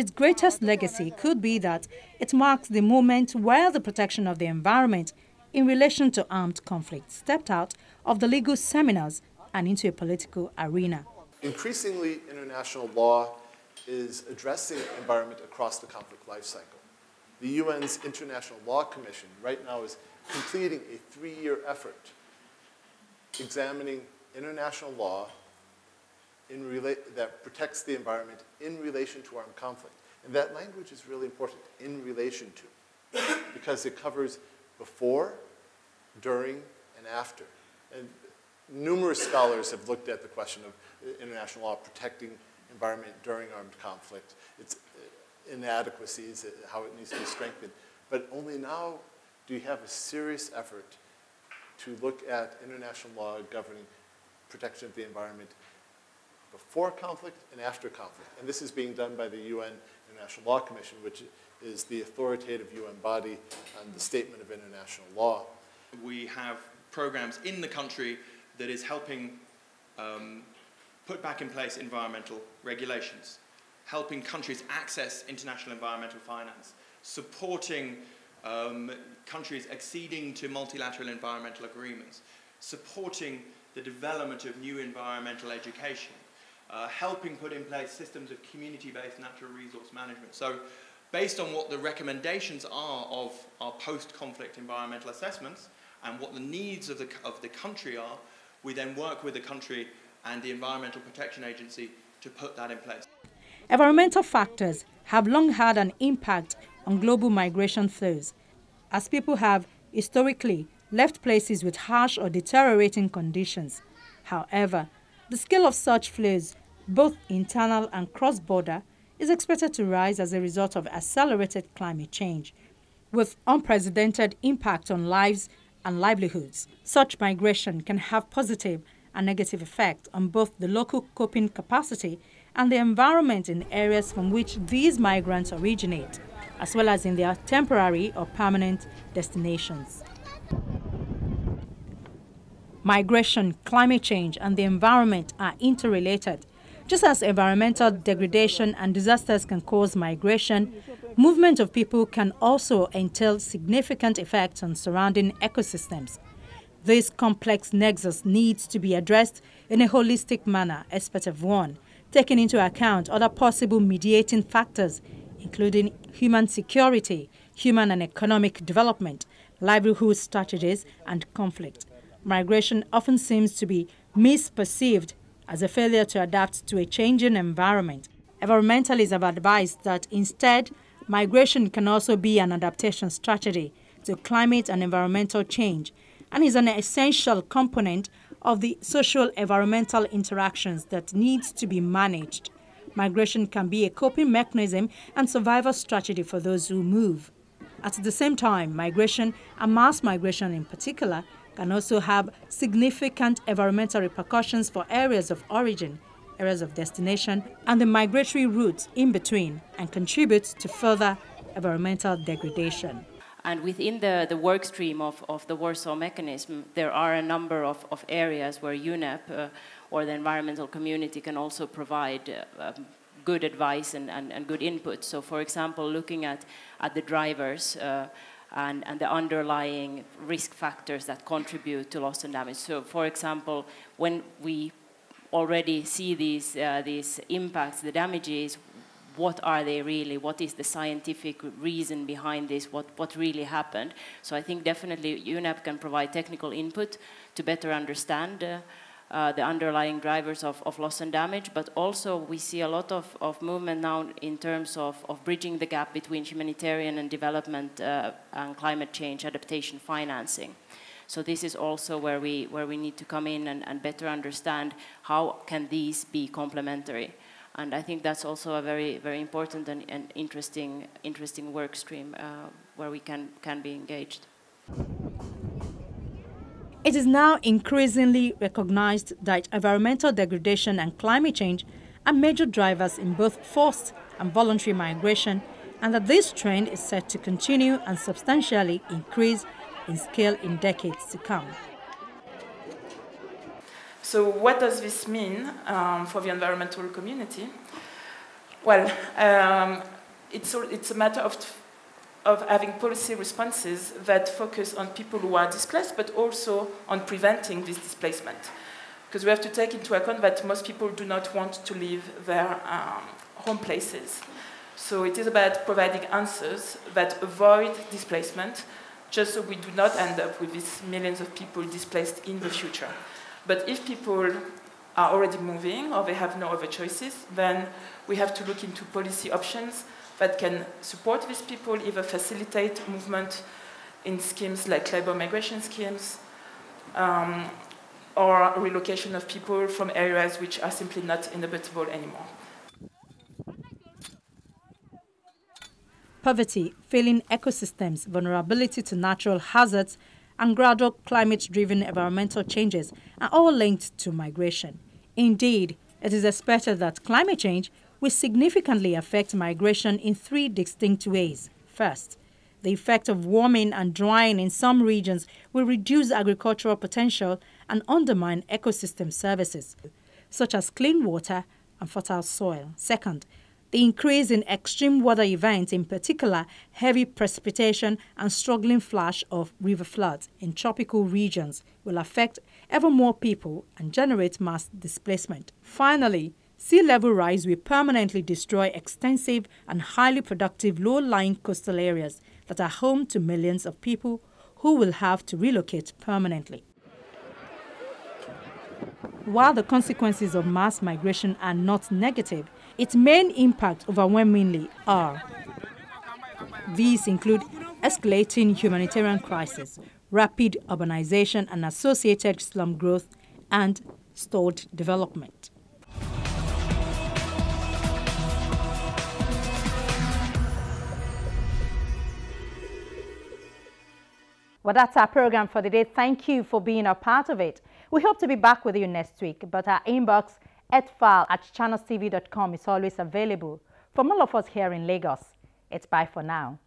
Its greatest legacy could be that it marks the moment where the protection of the environment in relation to armed conflict stepped out of the legal seminars and into a political arena. Increasingly, international law is addressing environment across the conflict life cycle. The UN's International Law Commission right now is completing a 3-year effort examining international law that protects the environment in relation to armed conflict. And that language is really important, in relation to, because it covers before, during, and after. And numerous scholars have looked at the question of international law protecting environment during armed conflict, its inadequacies, how it needs to be strengthened. But only now do you have a serious effort to look at international law governing protection of the environment before conflict and after conflict. And this is being done by the UN International Law Commission, which is the authoritative UN body on the statement of international law. We have programs in the country that is helping put back in place environmental regulations, helping countries access international environmental finance, supporting countries acceding to multilateral environmental agreements, supporting the development of new environmental education, helping put in place systems of community-based natural resource management. So based on what the recommendations are of our post-conflict environmental assessments and what the needs of the country are, we then work with the country and the Environmental Protection Agency to put that in place. Environmental factors have long had an impact on global migration flows, as people have historically left places with harsh or deteriorating conditions. However, the scale of such flows, both internal and cross-border, is expected to rise as a result of accelerated climate change, with unprecedented impact on lives and livelihoods. Such migration can have positive and negative effects on both the local coping capacity and the environment in areas from which these migrants originate, as well as in their temporary or permanent destinations. Migration, climate change, and the environment are interrelated. Just as environmental degradation and disasters can cause migration, movement of people can also entail significant effects on surrounding ecosystems. This complex nexus needs to be addressed in a holistic manner, experts have warned, taking into account other possible mediating factors, including human security, human and economic development, livelihood strategies, and conflict. Migration often seems to be misperceived as a failure to adapt to a changing environment. Environmentalists have advised that instead, migration can also be an adaptation strategy to climate and environmental change, and is an essential component of the social environmental interactions that needs to be managed. Migration can be a coping mechanism and survival strategy for those who move. At the same time, migration, and mass migration in particular, can also have significant environmental repercussions for areas of origin, areas of destination, and the migratory routes in between, and contribute to further environmental degradation. And within the work stream of the Warsaw Mechanism, there are a number of areas where UNEP or the environmental community can also provide good advice and good input. So for example, looking at the drivers and the underlying risk factors that contribute to loss and damage. So for example, when we already see these impacts, the damages, what are they really? What is the scientific reason behind this? What really happened? So I think definitely UNEP can provide technical input to better understand the underlying drivers of loss and damage, but also we see a lot of movement now in terms of bridging the gap between humanitarian and development and climate change adaptation financing. So this is also where we need to come in and better understand how can these be complementary. And I think that's also a very, very important and interesting work stream where we can be engaged. It is now increasingly recognized that environmental degradation and climate change are major drivers in both forced and voluntary migration, and that this trend is set to continue and substantially increase in scale in decades to come. So what does this mean for the environmental community? Well, it's a matter of having policy responses that focus on people who are displaced, but also on preventing this displacement. Because we have to take into account that most people do not want to leave their home places. So it is about providing answers that avoid displacement, just so we do not end up with these millions of people displaced in the future. But if people are already moving or they have no other choices, then we have to look into policy options that can support these people, either facilitate movement in schemes like labor migration schemes, or relocation of people from areas which are simply not inhabitable anymore. Poverty, failing ecosystems, vulnerability to natural hazards, and gradual climate-driven environmental changes are all linked to migration. Indeed, it is expected that climate change will significantly affect migration in 3 distinct ways. First, the effect of warming and drying in some regions will reduce agricultural potential and undermine ecosystem services, such as clean water and fertile soil. Second, the increase in extreme weather events, in particular heavy precipitation and struggling flash of river floods in tropical regions, will affect ever more people and generate mass displacement. Finally, sea level rise will permanently destroy extensive and highly productive low-lying coastal areas that are home to millions of people who will have to relocate permanently. While the consequences of mass migration are not negative, its main impact overwhelmingly are. These include escalating humanitarian crisis, rapid urbanization and associated slum growth, and stalled development. Well, that's our program for the day. Thank you for being a part of it. We hope to be back with you next week, but our inbox, earthfile@channelstv.com, is always available. From all of us here in Lagos, it's bye for now.